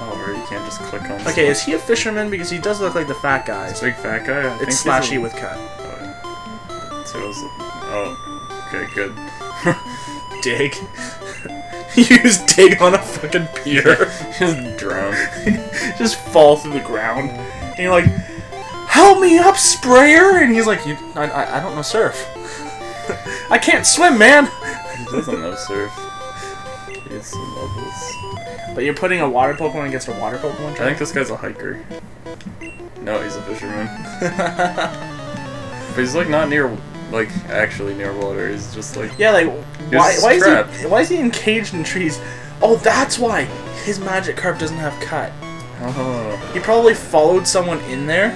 Oh, where you can't just click on Okay, is he a fisherman? Because he does look like the fat guy. This big fat guy? I It's think slashy with cut. Oh, okay, good. Dig. Use dig on a fucking pier. Just drown. Just fall through the ground. And you're like, help me up, sprayer! And he's like, I don't know surf. I can't swim, man! He doesn't know surf. He has some levels. But you're putting a water Pokemon against a water Pokemon I trainer? think this guy's a hiker. No, he's a fisherman. But he's like not near, like actually near water. He's just like Yeah, like trapped. why is he encaged in trees? Oh, that's why his Magikarp doesn't have cut. Oh. He probably followed someone in there,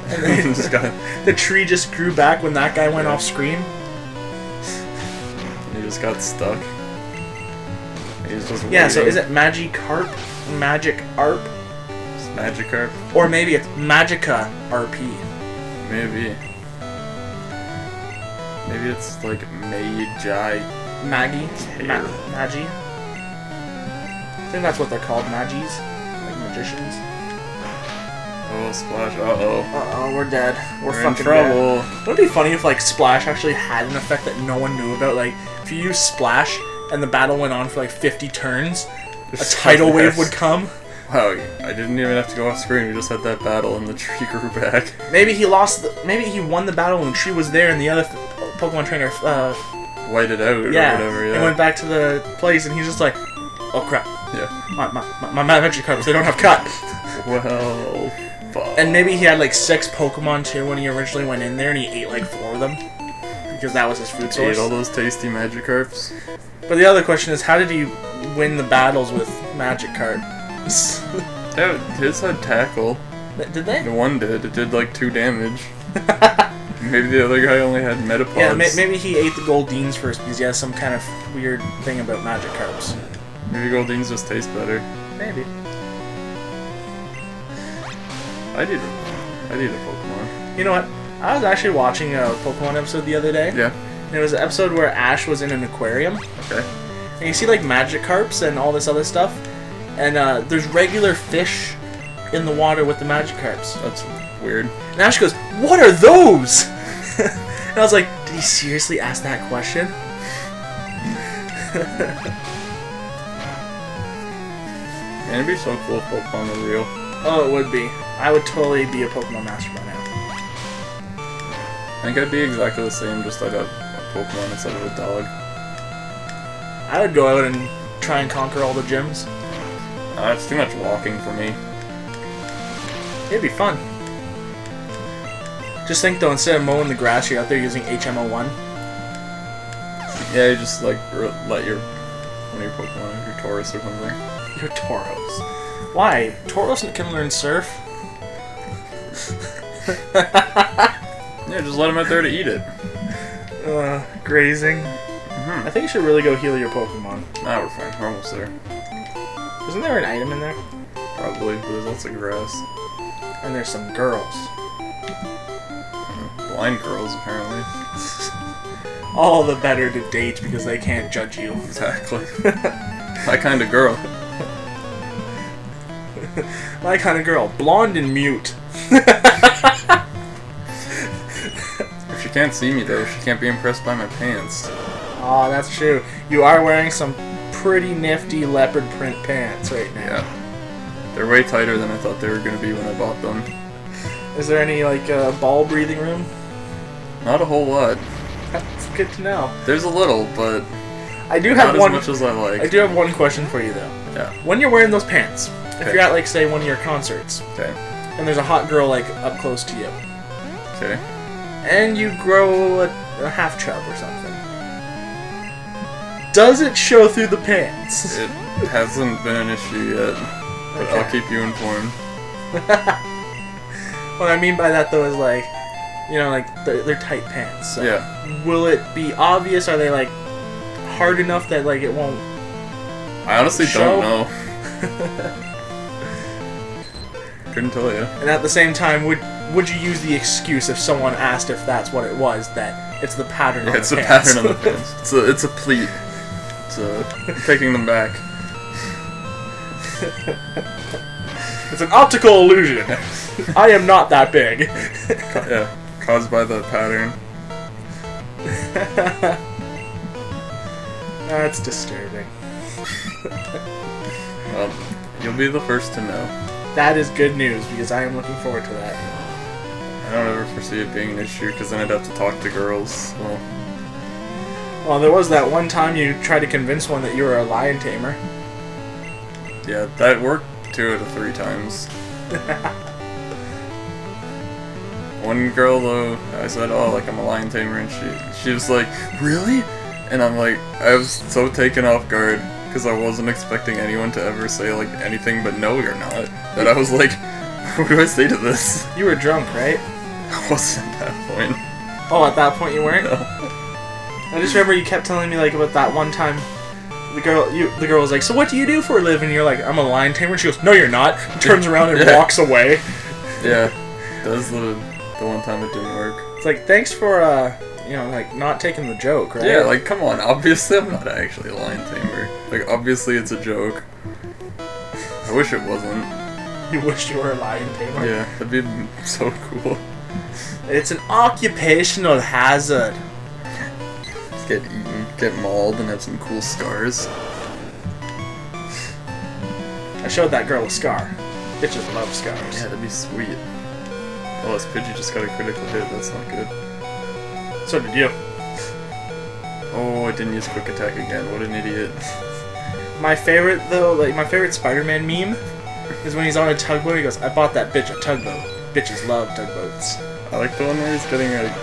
and then Just got, the tree just grew back when that guy went off screen. he just got stuck. He's just Yeah. So waiting. is it Magikarp, Magikarp, It's Magikarp? or maybe it's Magica RP? Maybe. Maybe it's like Magi. Magi, Care. Magi. I think that's what they're called, Magis, like magicians. Oh, Splash. Uh-oh. Uh-oh, we're dead. We're in fucking trouble. dead. Wouldn't it be funny if, like, Splash actually had an effect that no one knew about? Like, if you use Splash and the battle went on for, like, 50 turns, a tidal wave would come. Wow, I didn't even have to go off screen. We just had that battle and the tree grew back. Maybe he lost the... Maybe he won the battle and the tree was there and the other Pokemon trainer, White it out or whatever, yeah. and went back to the place and he's just like, oh, crap. Yeah. My Magikarps, they don't have cut. Well, fuck. And maybe he had, like, 6 Pokemon, too, when he originally went in there and he ate, like, 4 of them. Because that was his food source. Ate all those tasty Magikarps. But the other question is, how did he win the battles with Magikarp? Yeah, his had Tackle. Did they? The one did. It did like 2 damage. Maybe the other guy only had Metapods. Yeah, maybe he ate the Goldines first because he has some kind of weird thing about Magikarps. Maybe Goldines just taste better. Maybe. I need a Pokemon. You know what? I was actually watching a Pokemon episode the other day. Yeah. And it was an episode where Ash was in an aquarium. Okay. And you see like Magikarps and all this other stuff. And there's regular fish in the water with the Magikarps. That's weird. And Ash goes, "What are those?" And I was like, did he seriously ask that question? Man, it'd be so cool if Pokemon were real. Oh, it would be. I would totally be a Pokemon master by now. I think I'd be exactly the same, just like a Pokemon instead of a dog. I would go out and try and conquer all the gyms. It's too much walking for me. It'd be fun. Just think though, instead of mowing the grass, you're out there using HMO1. Yeah, you just like let your one of your Pokemon, your Tauros or something. Your Tauros. Why? Tauros can learn surf. Yeah, just let him out there to eat it. Grazing. Mm-hmm. I think you should really go heal your Pokemon. Nah, we're fine. We're almost there. Isn't there an item in there? Probably, but there's lots of grass. And there's some girls. Blind girls, apparently. All the better to date because they can't judge you. Exactly. My kind of girl. My kind of girl. Blonde and mute. If she can't see me, though, she can't be impressed by my pants. Oh, that's true. You are wearing some pretty nifty leopard print pants right now. Yeah. They're way tighter than I thought they were going to be when I bought them. Is there any, like, ball breathing room? Not a whole lot. That's good to know. There's a little, but I do not have as one. much as I like. I do have one question for you though. Yeah. When you're wearing those pants, if Okay. you're at like say one of your concerts, Okay. and there's a hot girl like up close to you, Okay. and you grow a half chub or something, does it show through the pants? It hasn't been an issue yet, but Okay. I'll keep you informed. What I mean by that though is like, you know, like they're tight pants. So Yeah. will it be obvious? Are they like hard enough that like it won't? I honestly Show? don't know. Couldn't tell you. And at the same time, would you use the excuse if someone asked if that's what it was, that it's the pattern on Yeah, it's the a pants? pattern on the pants. It's a pleat. I'm taking them back. It's an optical illusion. I am not that big. Yeah, caused by the pattern. That's disturbing. Well, you'll be the first to know. That is good news, because I am looking forward to that. I don't ever foresee it being an issue, because then I'd have to talk to girls. Well, there was that one time you tried to convince one that you were a lion tamer. Yeah, that worked 2 out of 3 times. One girl, though, I said, oh, like, I'm a lion tamer, and she was like, really? And I'm like, I was so taken off guard, because I wasn't expecting anyone to ever say, like, anything but no, you're not. That I was like, what do I say to this? You were drunk, right? I wasn't at that point. Oh, at that point you weren't? No. I just remember you kept telling me, like, about that one time the girl was like, so what do you do for a living? And you're like, I'm a lion tamer. She goes, no, you're not. Turns around and walks away. Yeah, that was the one time it didn't work. It's like, thanks for, you know, like, not taking the joke, right? Yeah, like, come on, obviously I'm not actually a lion tamer. Like, obviously it's a joke. I wish it wasn't. You wish you were a lion tamer? Yeah, that'd be so cool. It's an occupational hazard. Just get eaten, get mauled, and have some cool scars. I showed that girl a scar. Bitches love scars. Yeah, that'd be sweet. Oh, this Pidgey just got a critical hit, that's not good. So did you. Oh, I didn't use quick attack again, what an idiot. My favorite, though, like, my favorite Spider-Man meme is when he's on a tugboat, he goes, I bought that bitch a tugboat. Bitches love tugboats. I like the one where he's getting, like,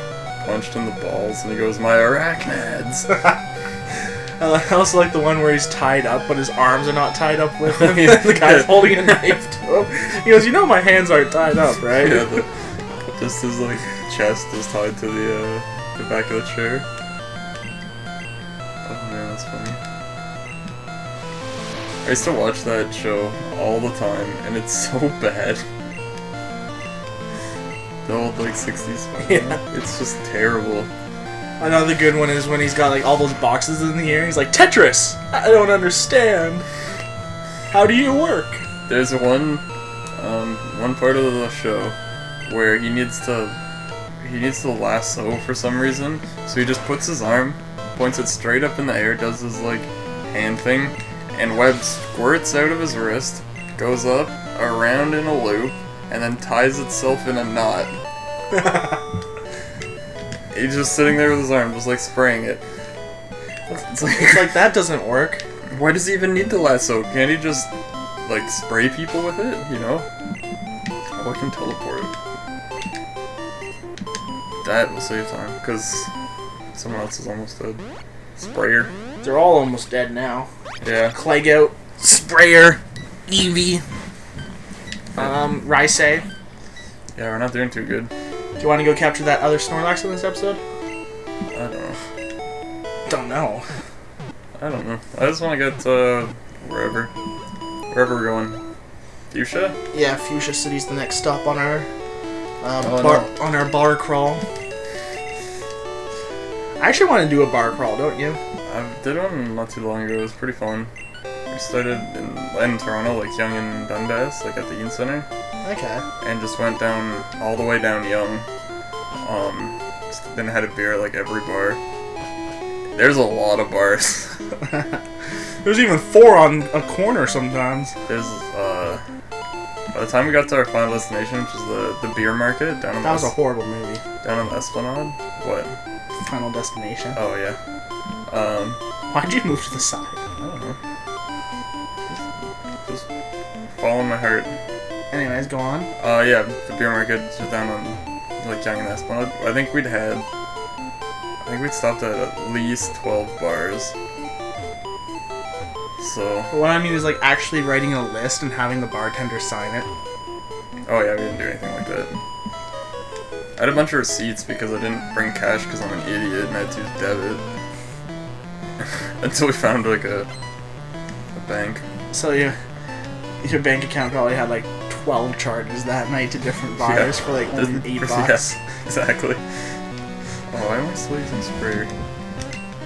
punched in the balls, and he goes, my arachnids! I also like the one where he's tied up, but his arms are not tied up with him. The guy's holding a knife to him. He goes, you know my hands aren't tied up, right? Yeah, just his, like, chest is tied to the back of the chair. Oh man, that's funny. I used to watch that show all the time, and it's so bad. The old, like, 60s Spider-Man. Yeah. It's just terrible. Another good one is when he's got, like, all those boxes in the air. He's like, Tetris! I don't understand. How do you work? There's one part of the show where he needs to lasso for some reason. So he just puts his arm, points it straight up in the air, does his, like, hand thing, and web squirts out of his wrist, goes up, around in a loop, and then ties itself in a knot. He's just sitting there with his arm, just like spraying it. It's like that doesn't work. Why does he even need the lasso? Can't he just, like, spray people with it, you know? Oh, I can teleport. That will save time, because someone else is almost dead. Sprayer. They're all almost dead now. Yeah. Claygoat, Sprayer, Eevee, Rysay. Yeah, we're not doing too good. Do you want to go capture that other Snorlax in this episode? I don't know. Don't know. I don't know. I just want to get, wherever we're going. Fuchsia? Yeah, Fuchsia City's the next stop on our no. on our bar crawl. I actually want to do a bar crawl, don't you? I did one not too long ago. It was pretty fun. We started in Toronto, like Yonge and Dundas, like at the Eaton Centre. Okay. And just went down all the way down Yonge. Then had a beer at like every bar. There's a lot of bars. There's even 4 on a corner sometimes. There's by the time we got to our final destination, which is the beer market down in That was a horrible movie. down on the Esplanade. What? Final Destination. Oh yeah. Why'd you move to the side? I don't know. Just following my heart. Anyways, go on. Yeah, the beer market was down on like Yonge and Esplanade. I think we'd stopped at least 12 bars. So. What I mean is like actually writing a list and having the bartender sign it. Oh yeah, we didn't do anything like that. I had a bunch of receipts because I didn't bring cash because I'm an idiot and I had to use debit. Until we found like a bank. So your bank account probably had like 12 charges that night to different bars for like only $8. Yes, exactly. Oh, why am I still using sprayer?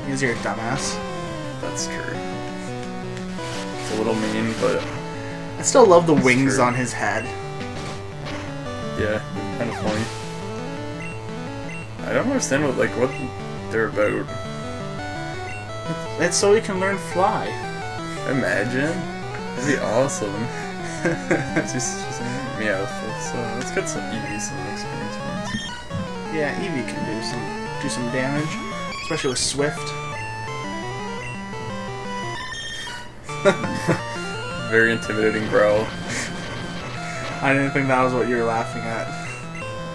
Because you're a dumbass. That's true. It's a little mean, but I still love the wings true. on his head. Yeah, kind of funny. I don't understand what they're about. It's so he can learn fly. Imagine, that'd be awesome. just yeah. Let's get some Eevee some experience points. Yeah, Eevee can do some damage, especially with Swift. Very intimidating growl. I didn't think that was what you were laughing at.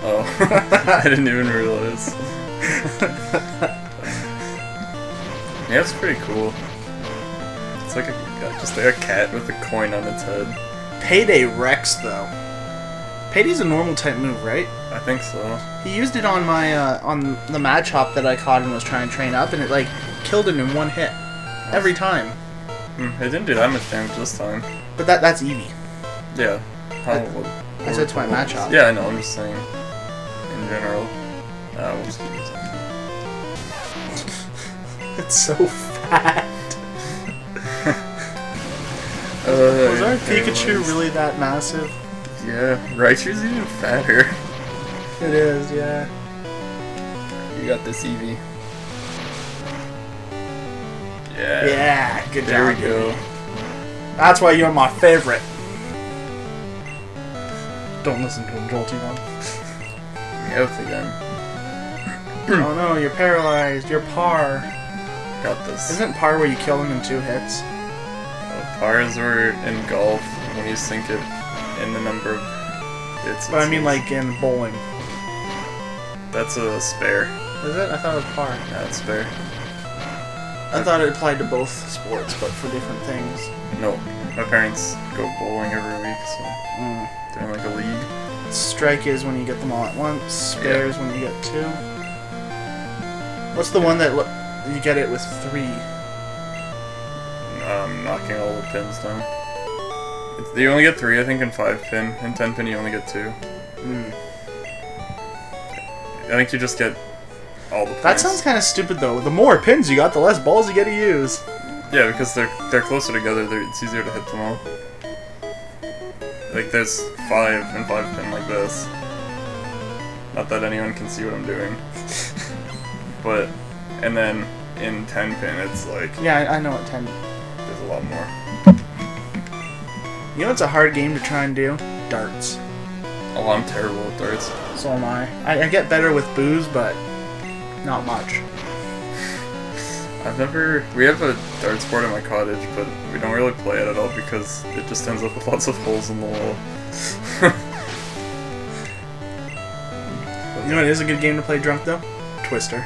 Oh, I didn't even realize. Yeah, it's pretty cool. It's like just like a cat with a coin on its head. Payday Rex, though. Payday's a normal type move, right? I think so. He used it on my on the Machop that I caught and was trying to train up, and it like killed him in one hit every time. It didn't do that much damage this time. But that's Eevee. Yeah. I said it's my Machop. Yeah, I know. I'm just saying. In general, we'll just keep using it. It's so fat. Was our Pikachu really that massive? Yeah, Raichu's even fatter. It is, yeah. You got this Eevee. Yeah. Yeah, good There job. we go. That's why you're my favorite. Don't listen to him, Jolty one. Meowth again. Oh no, you're paralyzed. You're Par. Got this. Isn't Par where you kill him in 2 hits? Pars were in golf when you sink it in the number of hits. But I mean like in bowling. That's a spare. Is it? I thought it was Par. Yeah, it's spare. I thought it applied to both sports, but for different things. No, my parents go bowling every week, so they're in like a league. Strike is when you get them all at once. Spare is when you get 2. What's the one that you get it with 3? Knocking all the pins down. You only get 3, I think, in 5-pin. In 10-pin, you only get 2. I think you just get all the points. That sounds kind of stupid, though. The more pins you got, the less balls you get to use. Yeah, because they're closer together. It's easier to hit them all. Like there's 5 and 5-pin like this. Not that anyone can see what I'm doing. But and then in 10-pin, it's like Yeah, I know what 10. there's a lot more. You know what's a hard game to try and do? Darts. Oh, I'm terrible at darts. So am I. I get better with booze, but not much. We have a darts board in my cottage, but we don't really play it at all because it just ends up with lots of holes in the wall. You know what is a good game to play drunk, though? Twister.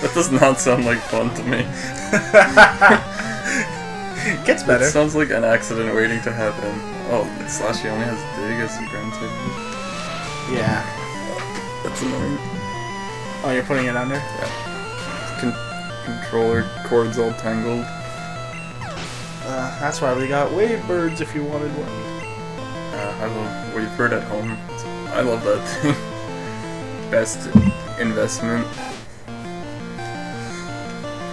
That does not sound like fun to me. It gets better. It sounds like an accident waiting to happen. Oh, Slashy only has Dig as a granted. Yeah. That's annoying. Oh, you're putting it under? Yeah. Controller cords all tangled. That's why we got wave birds if you wanted one. I love wave bird at home. I love that thing. Best investment.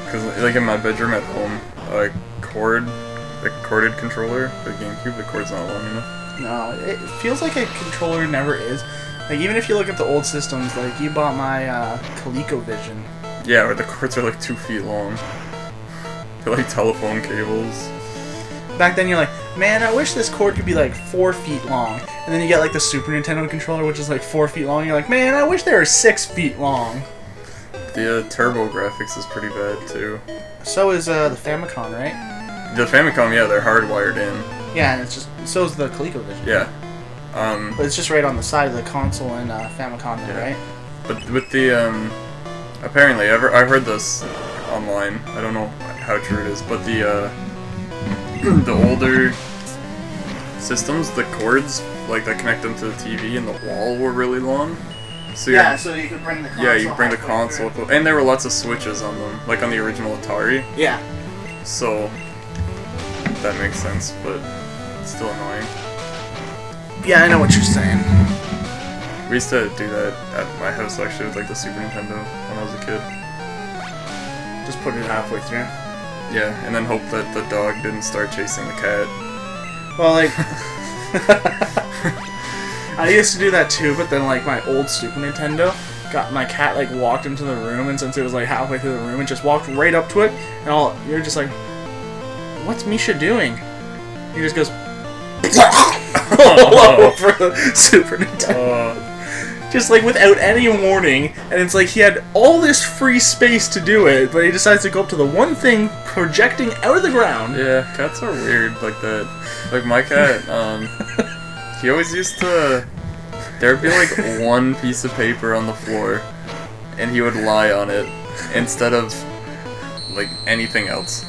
Because like in my bedroom at home, the corded controller, the GameCube, the cord's not long enough. No, it feels like a controller never is. Like even if you look at the old systems, like you bought my ColecoVision. Yeah, where the cords are like 2 feet long. They're like telephone cables. Back then you're like, man, I wish this cord could be like 4 feet long. And then you get like the Super Nintendo controller, which is like 4 feet long. You're like, man, I wish they were 6 feet long. The turbo graphics is pretty bad too. So is the Famicom, right? The Famicom, yeah, they're hardwired in. Yeah, and it's just so is the ColecoVision. Yeah. But it's just right on the side of the console and Famicom, there, right? But with the apparently, I heard this online. I don't know how true it is, but the older systems, the cords like that connect them to the TV and the wall were really long. So yeah, so you could bring the console. Yeah, you bring the console, and there were lots of switches on them, like on the original Atari. Yeah. So that makes sense, but it's still annoying. Yeah, I know what you're saying. We used to do that at my house actually with like the Super Nintendo when I was a kid. Just put it halfway through. Yeah, and then hope that the dog didn't start chasing the cat. Well, like, I used to do that too, but then like my old Super Nintendo got my cat like walked into the room, and since it was like halfway through the room, it just walked right up to it, and you're just like, what's Misha doing? He just goes all over the Super Nintendo. Just like without any warning, and it's like he had all this free space to do it, but he decides to go up to the one thing projecting out of the ground. Yeah, cats are weird like that. Like my cat, he always used to. There'd be like one piece of paper on the floor, and he would lie on it instead of like anything else.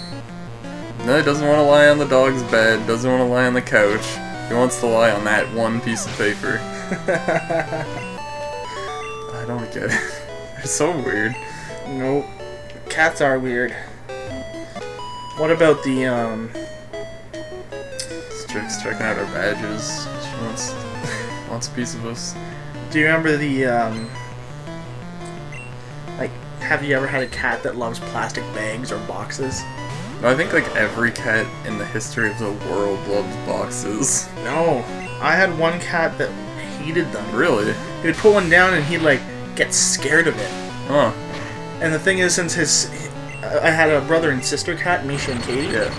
No, he doesn't want to lie on the dog's bed, doesn't want to lie on the couch. He wants to lie on that one piece of paper. I don't get it. They're so weird. Nope. Cats are weird. What about the, Strick's checking out our badges. She wants a piece of us. Do you remember the, like, have you ever had a cat that loves plastic bags or boxes? No, I think like every cat in the history of the world loves boxes. No. I had one cat that hated them. Really? He would put one down and he'd, like, get scared of it. Huh. And the thing is, since I had a brother and sister cat, Misha and Katie. Yeah.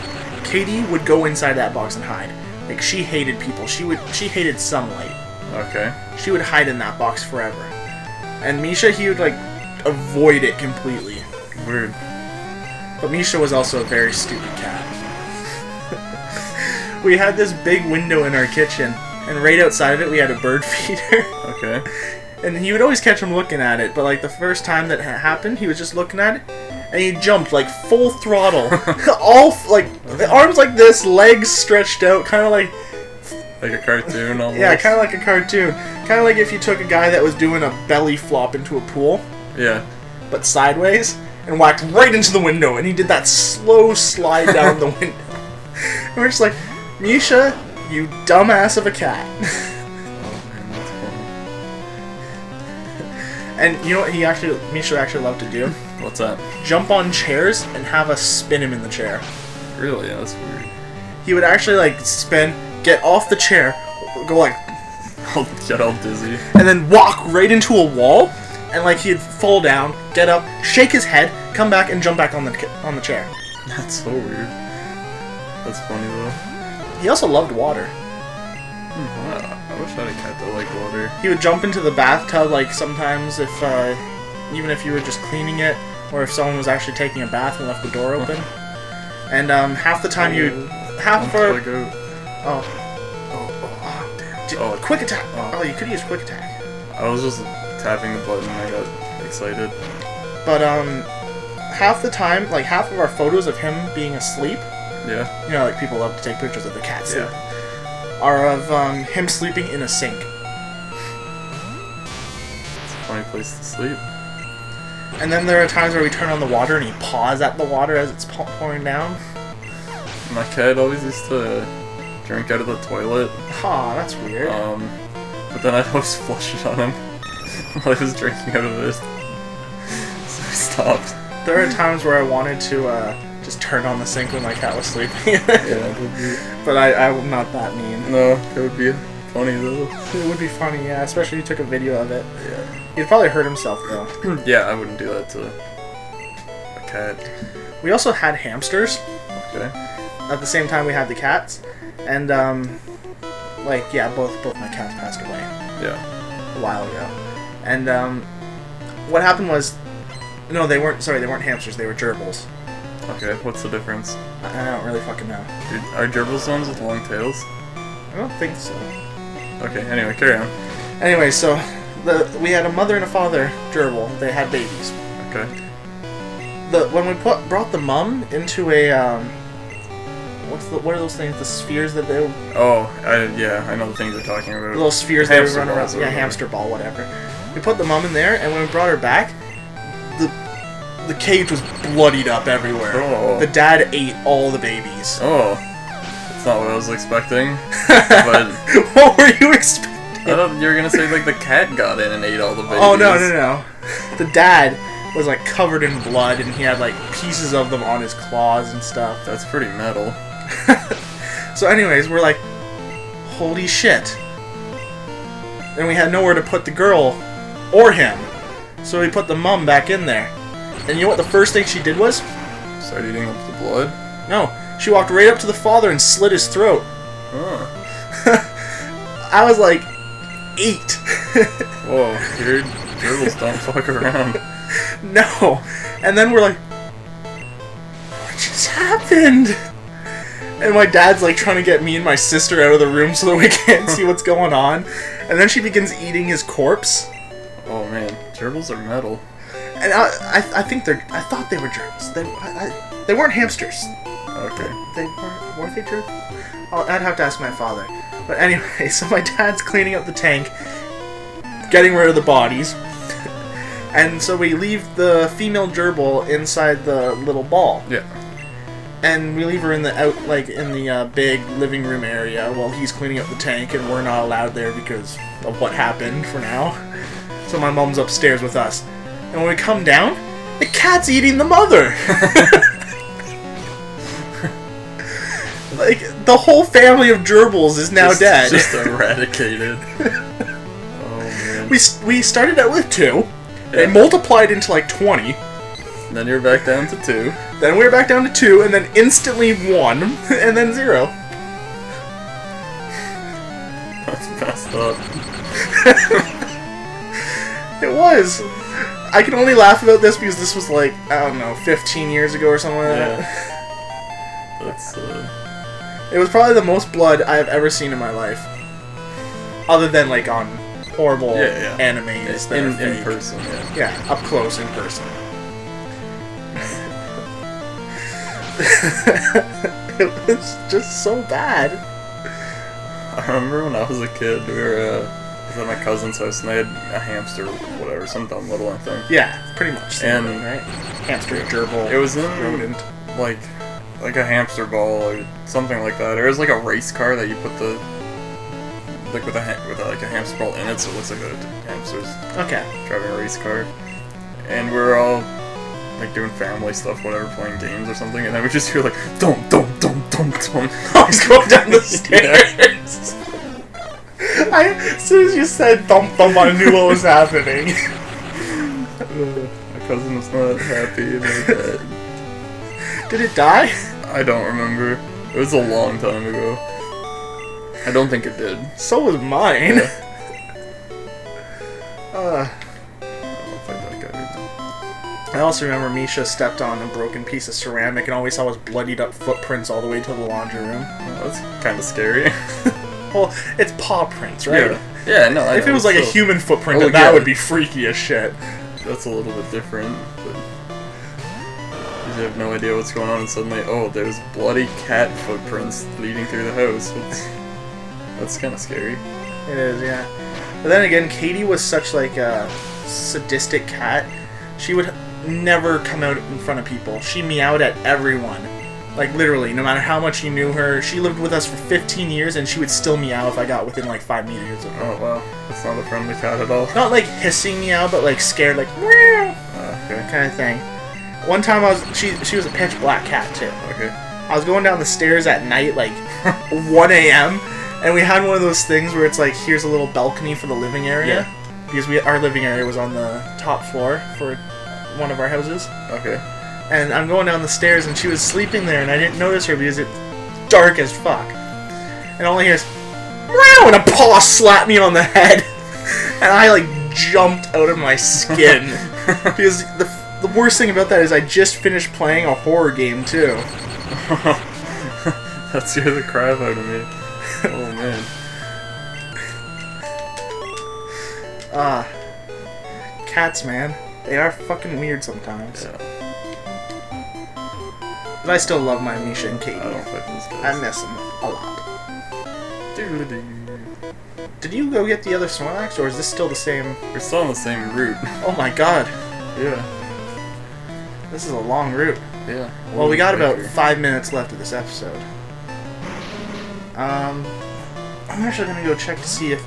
Katie would go inside that box and hide. Like, she hated people. She hated sunlight. Okay. She would hide in that box forever. And Misha, he would, like, avoid it completely. Weird. But Misha was also a very stupid cat. We had this big window in our kitchen, and right outside of it we had a bird feeder. Okay. And he would always catch him looking at it, but like the first time that happened, he was just looking at it, and he jumped like full throttle. All, like, the arms like this, legs stretched out, kind of like... Like a cartoon almost? Yeah, kind of like a cartoon. Kind of like if you took a guy that was doing a belly flop into a pool. Yeah. But sideways, and whacked right into the window, and he did that slow slide down the window. And we're just like, Misha, you dumbass of a cat. Oh man, that's funny. And you know what Misha actually loved to do? What's that? Jump on chairs and have us spin him in the chair. Really? Yeah, that's weird. He would actually like spin, get off the chair, go like, I'll get all dizzy. and then walk right into a wall, and like he'd fall down, get up, shake his head, come back, and jump back on the chair. That's so weird. That's funny though. He also loved water. I wish I had a cat that liked water. He would jump into the bathtub like sometimes if, even if you were just cleaning it, or if someone was actually taking a bath and left the door open. And half the time quick attack. Oh, you could use quick attack. I was just tapping the button and I got excited. But half the time, like half of our photos of him being asleep, Yeah. you know, like people love to take pictures of the cat sleep, Yeah. are of him sleeping in a sink. It's a funny place to sleep. And then there are times where we turn on the water and he paws at the water as it's pouring down. My cat always used to drink out of the toilet. Aw, that's weird. But then I'd always flush it on him while he was drinking out of it. So he stopped. There are times where I wanted to just turn on the sink when my cat was sleeping. Yeah, it would be. But I'm not that mean. No, it would be funny though. It would be funny, yeah, especially if you took a video of it. Yeah. He'd probably hurt himself, though. Yeah, I wouldn't do that to a cat. We also had hamsters. Okay. At the same time we had the cats. And, like, yeah, both my cats passed away Yeah. a while ago. And, what happened was... No, they weren't hamsters, they were gerbils. Okay, what's the difference? I don't really fucking know. Are gerbils the ones with long tails? I don't think so. Okay, anyway, carry on. Anyway, so... we had a mother and a father gerbil. They had babies. Okay. When we brought the mum into a what are those things? The spheres that they Oh, yeah, I know the things you're talking about. little spheres they would Hamster run around. balls or Yeah, whatever. hamster ball, whatever. We put the mum in there, and when we brought her back, the cage was bloodied up everywhere. Oh. The dad ate all the babies. Oh, that's not what I was expecting. But What were you expecting? I thought you were gonna say like the cat got in and ate all the babies. Oh no. The dad was like covered in blood, and he had like pieces of them on his claws and stuff. That's pretty metal. So anyways, we're like, holy shit. And we had nowhere to put the girl or him. So we put the mom back in there. And you know what the first thing she did was? Start eating up the blood? No. She walked right up to the father and slit his throat. Huh. I was like 8. Whoa, dude. Gerbils don't fuck around. No. And then we're like, what just happened? And my dad's like trying to get me and my sister out of the room so that we can't see what's going on. And then she begins eating his corpse. Oh man, gerbils are metal. And I think I thought they were gerbils. They weren't hamsters. Okay. Weren't they gerbils? I'd have to ask my father. But anyway, so my dad's cleaning up the tank, getting rid of the bodies. And so we leave the female gerbil inside the little ball. Yeah. And we leave her in the big living room area while he's cleaning up the tank, and we're not allowed there because of what happened for now. So my mom's upstairs with us. And when we come down, the cat's eating the mother! Like, the whole family of gerbils is now dead. Just eradicated. Oh man. We started out with 2. Yeah. They multiplied into like 20. Then you're back down to 2. Then we were back down to 2, and then instantly 1, and then 0. That's messed up. It was. I can only laugh about this because this was like, I don't know, 15 years ago or something like that. That's It was probably the most blood I have ever seen in my life. Other than like on horrible animes that are in fake. person, yeah. Yeah, up close in person. It was just so bad. I remember when I was a kid, we were was at my cousin's house and they had a hamster or whatever, some dumb little thing. Yeah, pretty much. Same And thing, right? Hamster, gerbil. It was in rodent. like a hamster ball or something like that. Or it was like a race car that you put the with a hamster ball in it, so it looks like a hamster's Okay. driving a race car. And we were all like doing family stuff, whatever, playing games or something, and then we just hear like dum dum dum dum dum. He's going down the stairs. As soon as you said thump thump, I knew what was happening. My cousin was not happy about that. Did it die? I don't remember. It was a long time ago. I don't think it did. So was mine. Yeah. I don't think that guy. I also remember Misha stepped on a broken piece of ceramic and all we saw was bloodied up footprints all the way to the laundry room. Oh, that's kind of scary. Well, it's paw prints, right? Yeah, no. If it was like a human footprint, Oh, then that yeah. would be freaky as shit. That's a little bit different, but you have no idea what's going on, and suddenly, oh, there's bloody cat footprints leading through the house. That's kind of scary. It is, yeah. But then again, Katie was such like a sadistic cat. She would never come out in front of people. She meowed at everyone. Like literally, no matter how much you knew her. She lived with us for 15 years and she would still meow if I got within like 5 meters of her. Oh wow, that's not a friendly cat at all. Not like hissing meow, but like scared, like meow Okay. kind of thing. One time she was a pitch black cat too. Okay. I was going down the stairs at night, like 1 a.m. and we had one of those things where it's like, here's a little balcony for the living area. Yeah. Because our living area was on the top floor for one of our houses. Okay. And I'm going down the stairs and she was sleeping there and I didn't notice her because it's dark as fuck. And all I hear is, meow, and a paw slapped me on the head. And I like jumped out of my skin. Because the worst thing about that is I just finished playing a horror game too. That scared the crap out of me. Oh man. Cats, man. They are fucking weird sometimes. Yeah. But I still love my Misha and Katie. I don't like those guys. I miss them a lot. Doodle-doo. Did you go get the other Snorlax, or is this still the same? We're still on the same route. Oh my god. Yeah. This is a long route. Yeah. Well, we got about Quicker. 5 minutes left of this episode. I'm actually gonna go check to see if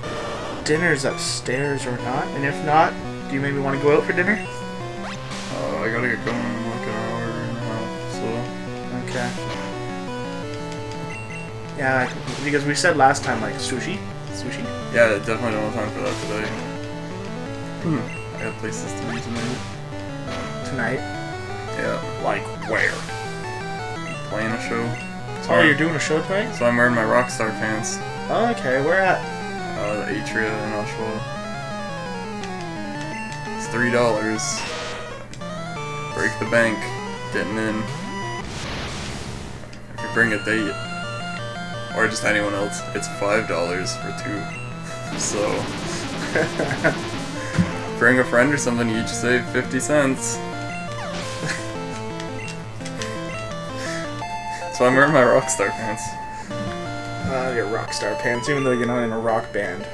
dinner's upstairs or not, and if not, do you maybe want to go out for dinner? I gotta get going in like an hour and a half, so... Okay. Yeah, because we said last time, like, sushi? Sushi? Yeah, I definitely don't have time for that today. I got places to be tonight. Tonight? Yeah. Like, where? Playing a show. So Oh, you're doing a show tonight? So I'm wearing my Rockstar pants. Okay, where at? The Atria in Oshawa. It's $3. Break the bank. Getting in. If you bring a date, or just anyone else, it's $5 for 2. So, bring a friend or something, you each save 50 cents. So I'm wearing my Rockstar pants. Your Rockstar pants, even though you're not in a rock band.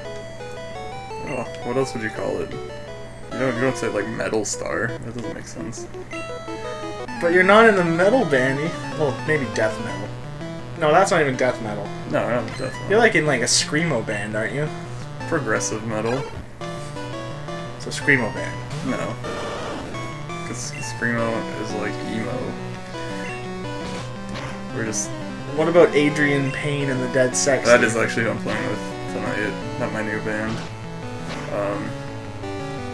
Oh, what else would you call it? You don't say like Metal Star. That doesn't make sense. But you're not in the metal band. Well, maybe death metal. No, that's not even death metal. No, I'm definitely. You're like in like a screamo band, aren't you? Progressive metal. It's a screamo band. No. Because Screamo is like emo. We're just... What about Adrian Payne and the Dead Sex? That is actually who I'm playing with tonight, not my new band.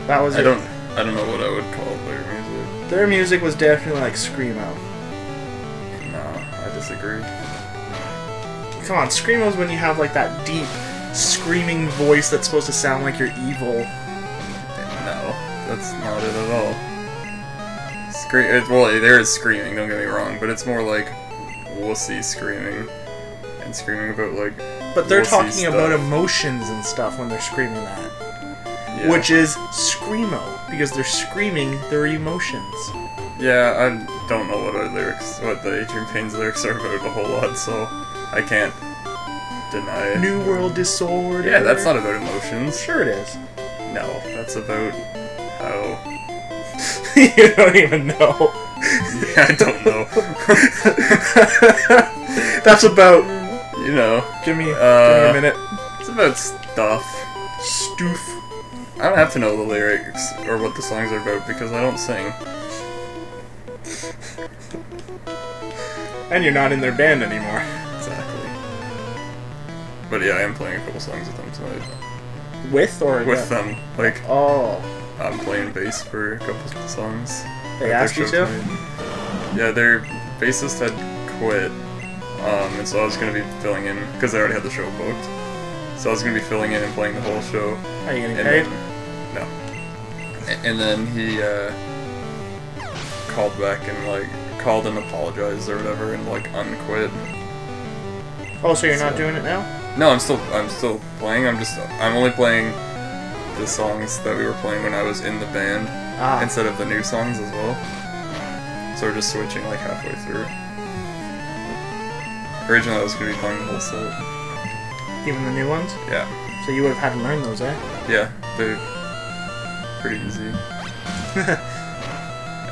That was I don't know what I would call their music. Their music was definitely like screamo. No, I disagree. Come on, screamo's when you have like that deep, screaming voice that's supposed to sound like you're evil. No, that's not it at all. Well, there is screaming, don't get me wrong, but it's more like wussy screaming. And screaming about, like, But they're wussy talking stuff. about emotions and stuff when they're screaming that. Yeah. Which is screamo. Because they're screaming their emotions. Yeah, I don't know what the Adrian Payne's lyrics are about a whole lot, so I can't deny it. New World Disorder. Yeah, that's not about emotions. Sure it is. No, that's about how... You don't even know. Yeah, I don't know. That's about... You know. Give me a minute. It's about stuff. Stoof. I don't have to know the lyrics or what the songs are about because I don't sing. And you're not in their band anymore. Exactly. But yeah, I am playing a couple songs with them tonight. With or With them. Like, Oh. I'm playing bass for a couple songs. They at their asked you show to? tonight. Yeah, their bassist had quit. And so I was going to be filling in, because I already had the show booked. So I was going to be filling in and playing the whole show. Are you getting And paid? no. And then he called back and called and apologized or whatever and unquit. Oh, so you're not doing it now? No, I'm still playing. I'm only playing the songs that we were playing when I was in the band instead of the new songs as well. So we're just switching halfway through. Originally I was going to be playing the whole set. Even the new ones? Yeah. So you would have had to learn those, eh? Yeah, they're pretty easy.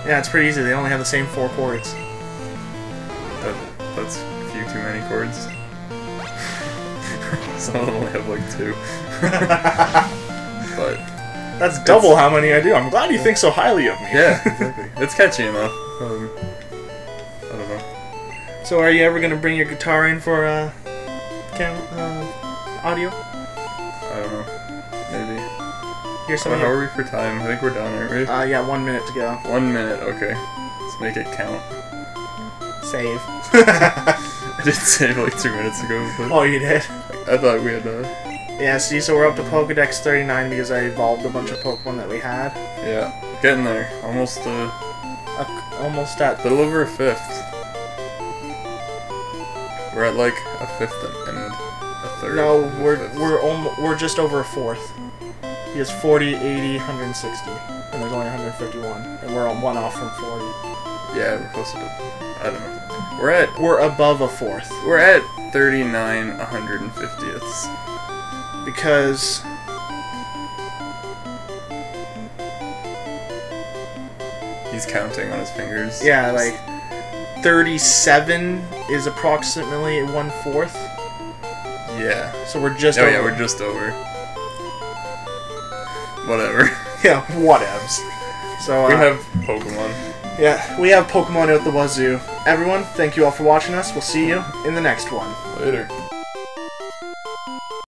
Yeah, it's pretty easy. They only have the same 4 chords. That's a few too many chords. Some of them only have 2. But that's double how many I do. I'm glad you think so highly of me. yeah, exactly. It's catchy enough. I don't know. So are you ever going to bring your guitar in for audio? I don't know. Maybe. Here's some How of your... are we for time? I think we're done, aren't we? Yeah, 1 minute to go. 1 minute, okay. Let's make it count. Save. I did save 2 minutes ago, but Oh, you did? I thought we had Yeah, see, so we're up to Pokedex 39 because I evolved a bunch of Pokemon that we had. yeah, getting there. Almost Almost at... little over a fifth. We're at a fifth and a third. No, and a fifth. we're just over a fourth. He has 40, 80, 160, and there's only 151, and we're on 1 off from 40. Yeah, we're close to. I don't know. We're above a fourth We're at 39 150ths. because He's counting on his fingers. yeah, 37 is approximately 1/4. Yeah. So we're just Oh over. yeah, we're just over. Whatever. Yeah, whatevs. So We have Pokemon. yeah, we have Pokemon out the wazoo. Everyone, thank you all for watching us. We'll see you in the next one. Later.